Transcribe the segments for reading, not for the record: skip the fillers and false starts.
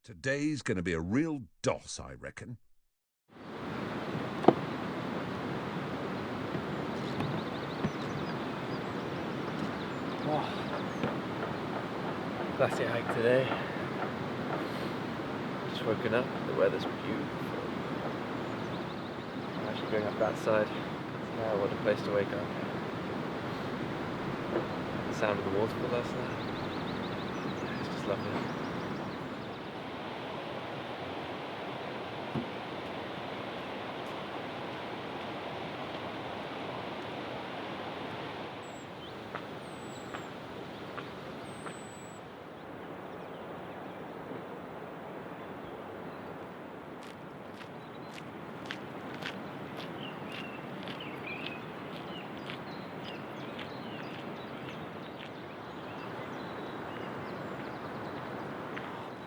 Today's going to be a real doss, I reckon. Wow. Glacier hike today. Just woken up, the weather's beautiful. I'm actually going up that side. Wow, what a place to wake up. The sound of the waterfall last night. It's just lovely.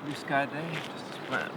Blue sky day, just as planned.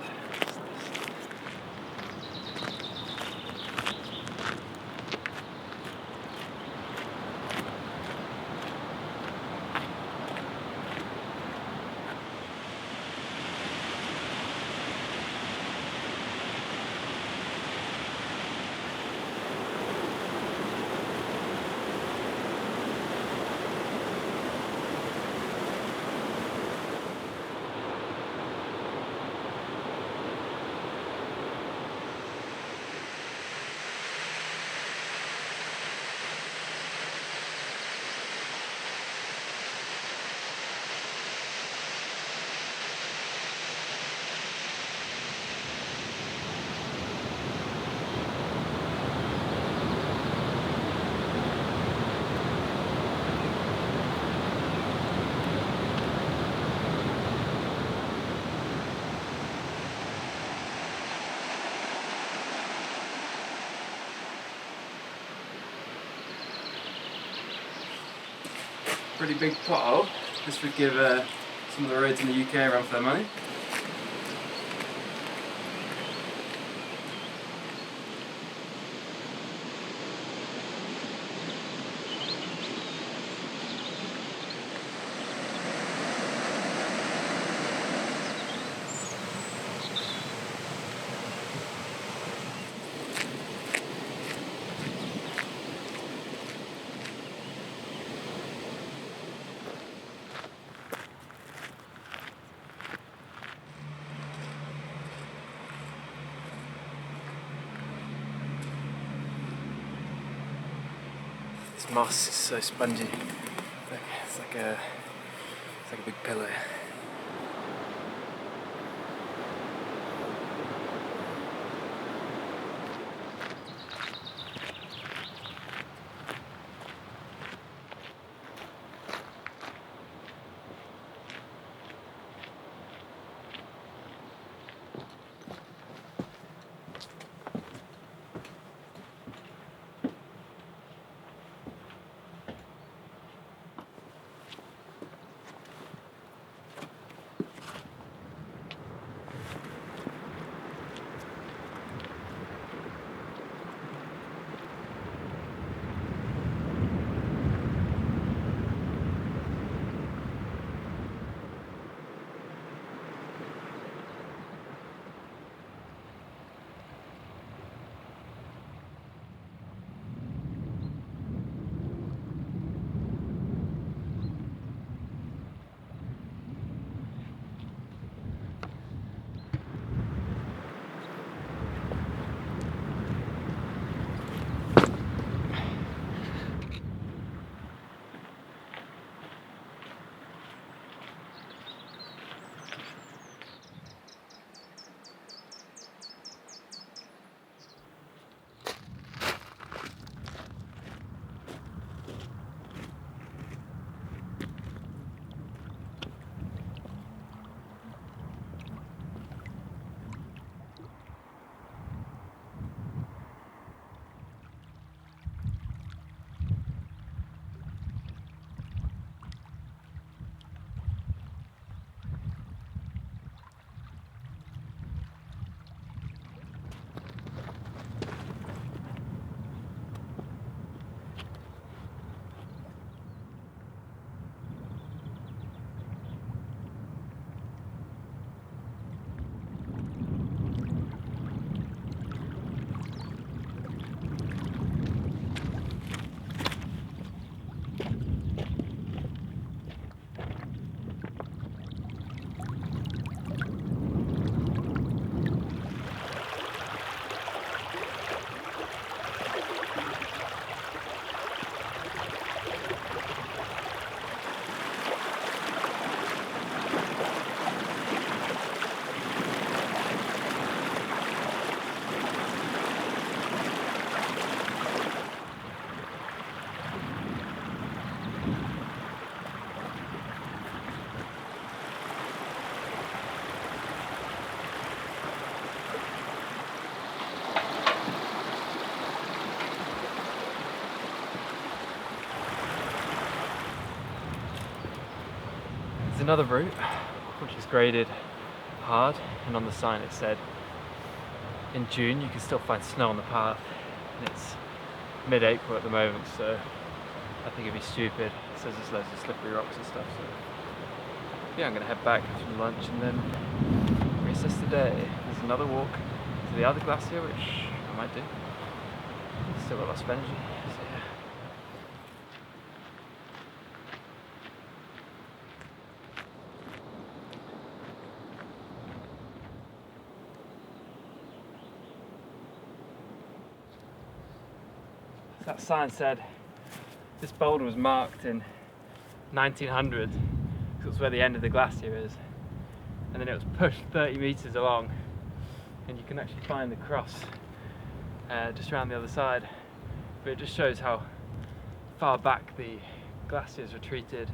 Pretty big pothole. This would give some of the roads in the UK a run for their money. This moss is so spongy. It's like a big pillow. another route which is graded hard, and on the sign it said in June you can still find snow on the path, and it's mid-April at the moment, so I think it'd be stupid. It says there's loads of slippery rocks and stuff, so yeah, I'm gonna head back after lunch and then reassess the day. There's another walk to the other glacier which I might do. Still got lots of energy, so yeah. That sign said this boulder was marked in 1900, because it's where the end of the glacier is, and then it was pushed 30 meters along, and you can actually find the cross just around the other side. But it just shows how far back the glaciers retreated.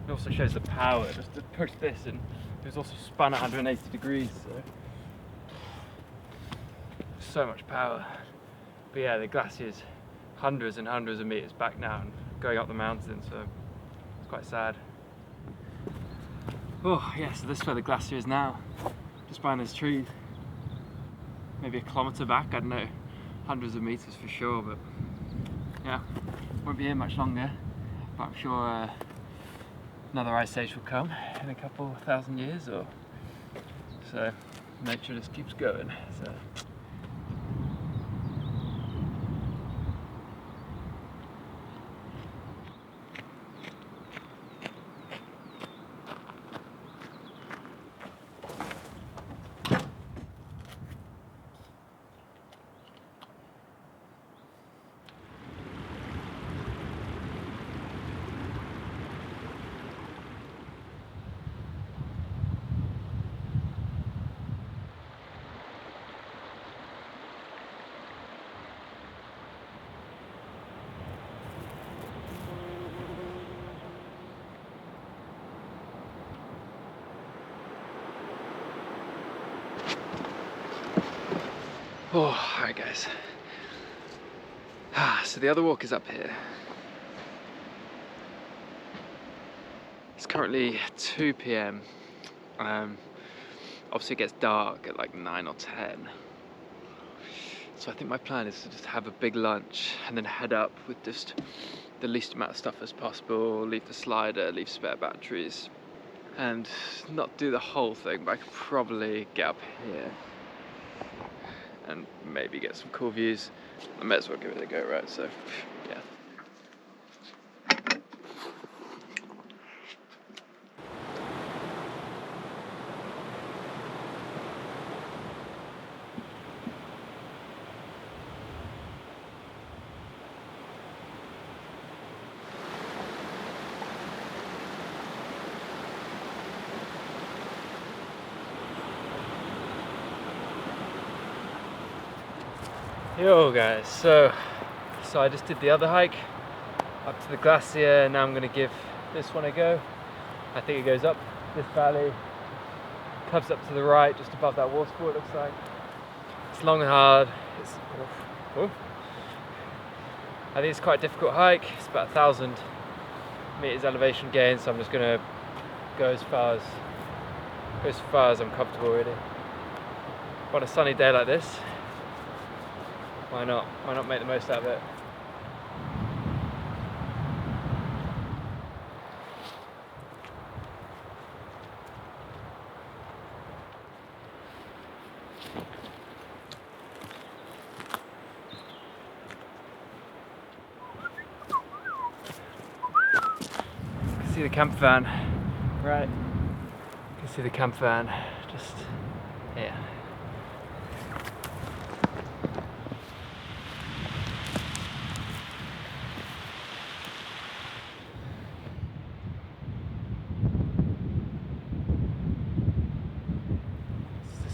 It also shows the power just to push this, and it was also spun at 180 degrees, so much power. But yeah, the glacier's hundreds and hundreds of meters back now and going up the mountain, so it's quite sad. Oh yeah, so this is where the glacier is now, just behind those trees. Maybe a kilometre back, I don't know, hundreds of meters for sure, but yeah, won't be here much longer, but I'm sure another ice age will come in a couple thousand years, or so nature just keeps going. So alright guys, so the other walk is up here. It's currently 2 PM. Obviously it gets dark at like 9 or 10. So I think my plan is to just have a big lunch and then head up with just the least amount of stuff as possible, leave the slider, leave spare batteries, and not do the whole thing, but I could probably get up here and maybe get some cool views. I may as well give it a go, right? So, yeah. Yo guys, so I just did the other hike up to the glacier, and now I'm going to give this one a go. I think it goes up this valley, curves up to the right just above that waterfall, it looks like. It's long and hard. I think it's quite a difficult hike. It's about 1,000 meters elevation gain, so I'm just going to go as far as I'm comfortable really. On a sunny day like this, why not? Why not make the most out of it? You can see the campervan, right? You can see the campervan just here.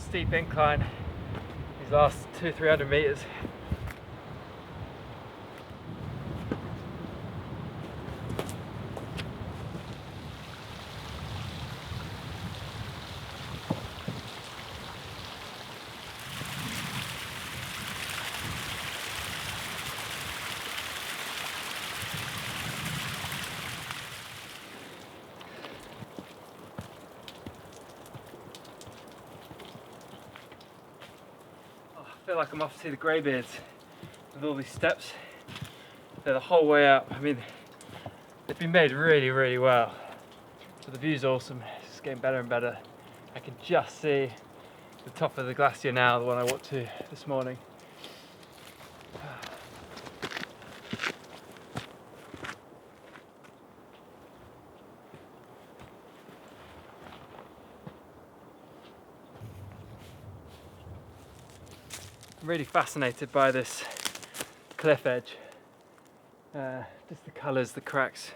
Steep incline these last 200-300 meters. feel like I'm off to see the greybeards with all these steps. They're the whole way up. I mean, they've been made really, really well. So the view's awesome. It's just getting better and better. I can just see the top of the glacier now, the one I walked to this morning. I'm really fascinated by this cliff edge. Just the colours, the cracks.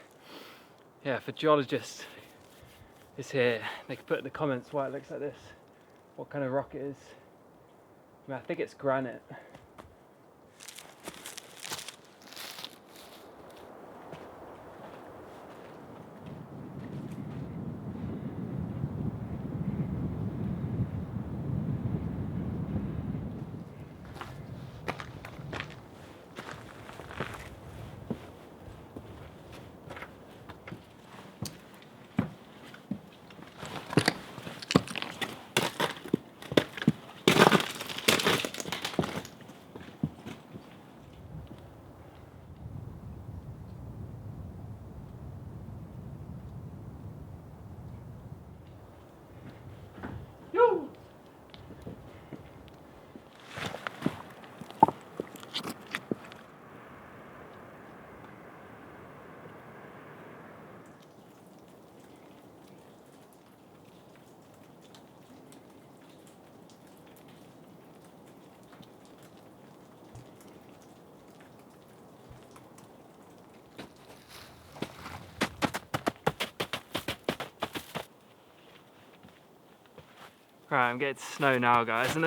Yeah, for geologists is here. They can put in the comments why it looks like this, what kind of rock it is. I mean, I think it's granite. Right, I'm getting to snow now, guys, and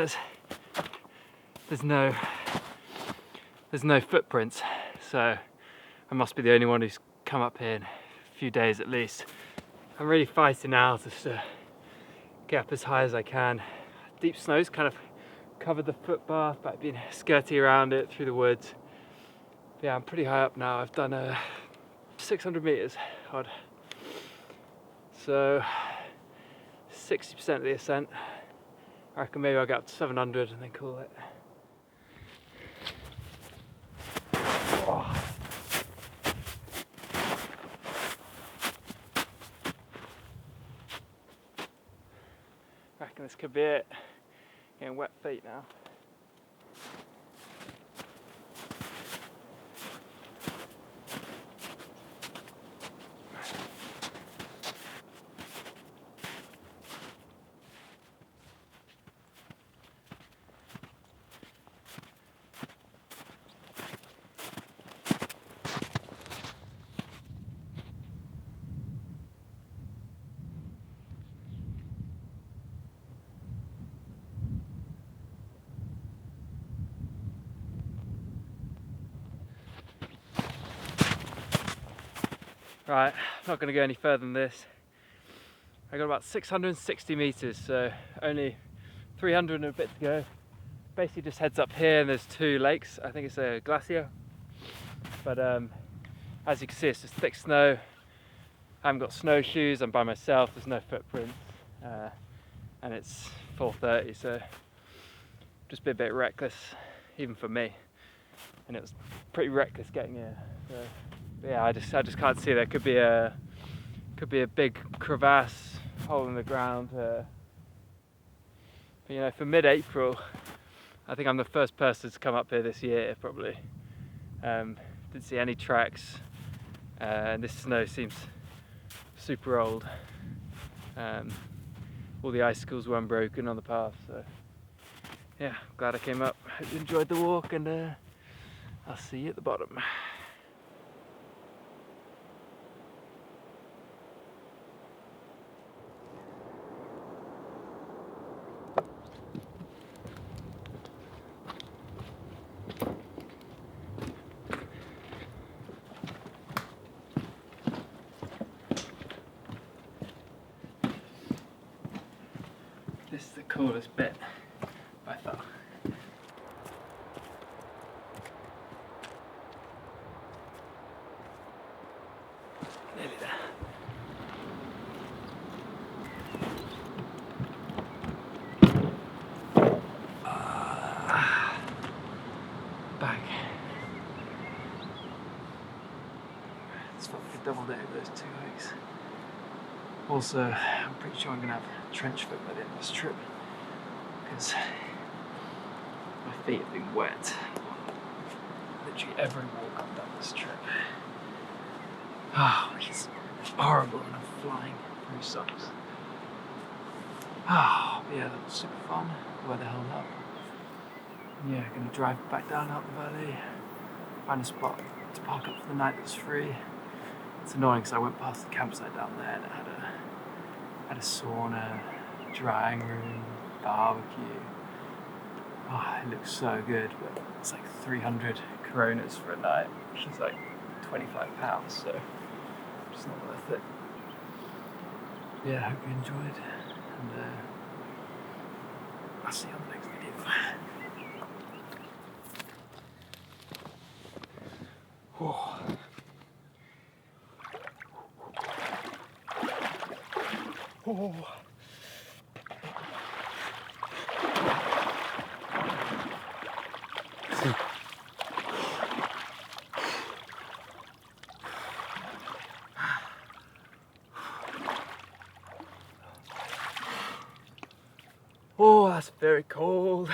there's no footprints, so I must be the only one who's come up here in a few days at least. I'm really fighting now just to get up as high as I can. Deep snow's kind of covered the footpath, but I've been skirting around it through the woods. But yeah, I'm pretty high up now. I've done 600 meters odd. So 60% of the ascent. I reckon maybe I'll get up to 700 and then call it. Oh. I reckon this could be it. Getting wet feet now. Right, I'm not going to go any further than this. I got about 660 meters, so only 300 and a bit to go. Basically just heads up here and there's two lakes. I think it's a glacier. But as you can see, it's just thick snow. I haven't got snowshoes, I'm by myself, there's no footprints. And it's 4:30, so just be a bit reckless, even for me. And it was pretty reckless getting here. So. Yeah, I just can't see. There could be a big crevasse, hole in the ground. But you know, for mid-April, I think I'm the first person to come up here this year, probably. Didn't see any tracks, and this snow seems super old. All the icicles were unbroken on the path, so yeah, glad I came up. Hope you enjoyed the walk, and I'll see you at the bottom. This is the coolest bit by far. Nearly there. double day of those 2 hikes. Also, I'm pretty sure I'm going to have trench foot by the end of this trip because my feet have been wet on literally every walk I've done this trip. Oh, it's horrible and I'm flying through socks. Oh, but yeah, that was super fun. The weather held up. Yeah, gonna drive back down out the valley, find a spot to park up for the night that's free. It's annoying because I went past the campsite down there and it had a sauna, drying room, barbecue. Oh, it looks so good, but it's like 300 coronas for a night, which is like £25, so it's not worth it. Yeah, I hope you enjoyed, and I'll see you on the next video. Oh. Oh. Oh, that's very cold.